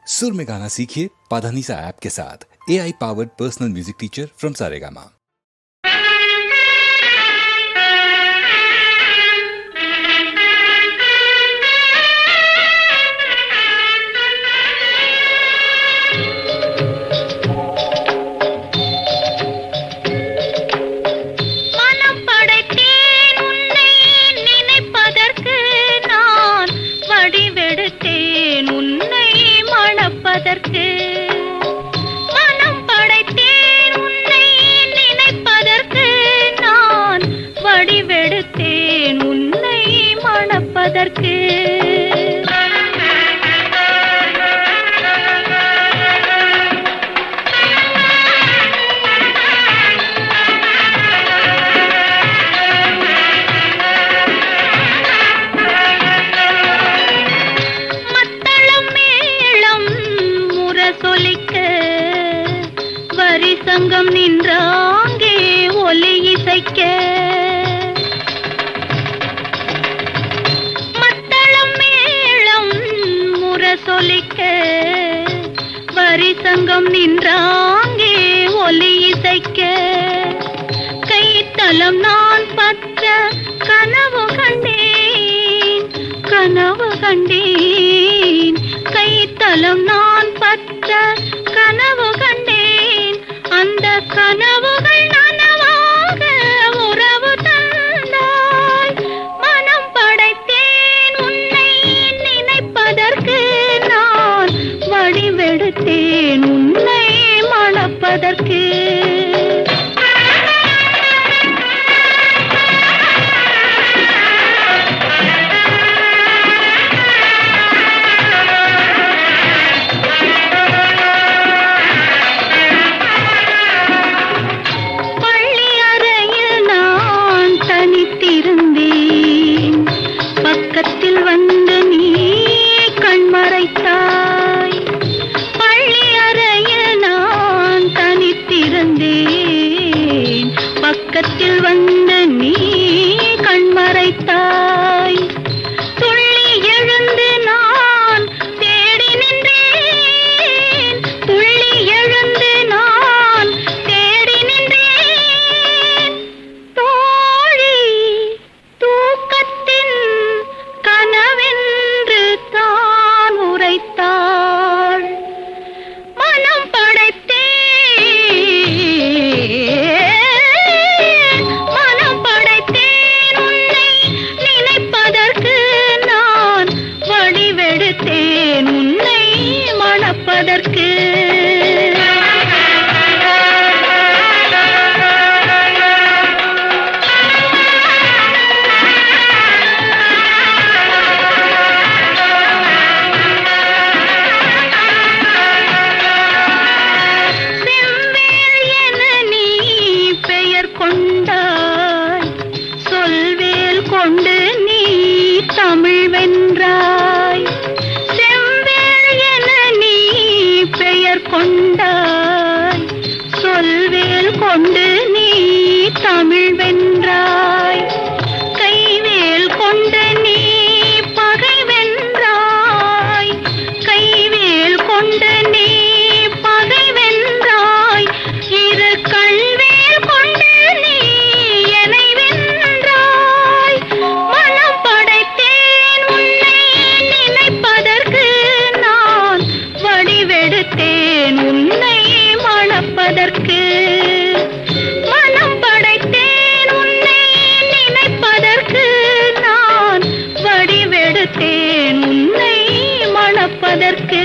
सुर में गाना सीखिए पाधानीसा ऐप के साथ। AI powered personal music teacher from Saregama. மனம் படைத்தேன் உன்னை நினைப்பதற்கு நான் வடிவெடுத்தேன் உன்னை மணப்பதற்கு. சங்கம் நின்றாங்கே ஒலி இசைக்க, மத்தளம் மேளம் முரசொலிக்க, வரி சங்கம் நின்றாங்கே ஒலி இசைக்க, கைத்தலம் நான் பற்ற கனவு கண்டேன், கனவு கண்டேன், கைத்தலம் நான் பற்ற கனவு கண்டேன். அந்த கனவுகள் நனவாக உறவு தந்தாய். மனம் படைத்தேன் உன்னை நினைப்பதற்கு நான் வடிவெடுத்தேன் உன்னை மணப்பதற்கு. பக்கத்தில் வந்து நீ கண்மறைத்தாய். பள்ளி அறையில் நான் தனித்திருந்தேன், பக்கத்தில் வந்து நீ கண்மறைத்தாய். துள்ளி எழுந்து நான் தேடி நின்றேன், துள்ளி எழுந்து நான் தேடி நின்றேன். தோழி தூக்கத்தின் கனவென்று தான் உரைத்தாள். மனம் படைத்தேன், மனம் படைத்தேன் உன்னை நினைப்பதற்கு நான் வடிவெடுத்தேன் உன்னை மணப்பதற்கு. கொண்டு நீ தமிழ் வென்றாய், செவ்வேள் என நீ பெயர் கொண்டாய், சொல்வேல் கொண்டு நீ தமிழ் வென்றாய். கைவேல் கொண்டு நீ பகை வென்றாய், கைவேல் கொண்டு நீ பகை வென்றாய். இரு கண்வேல் கொண்டு நீ என்னை வென்றாய். மனம் படைத்தேன் உன்னை நினைப்பதற்கு நான் வடிவெடுத்தேன் உன்னை மணப்பதற்கு. மனம் படைத்தேன் உன்னை நினைப்பதற்கு நான் வடிவெடுத்தேன் உன்னை மணப்பதற்கு.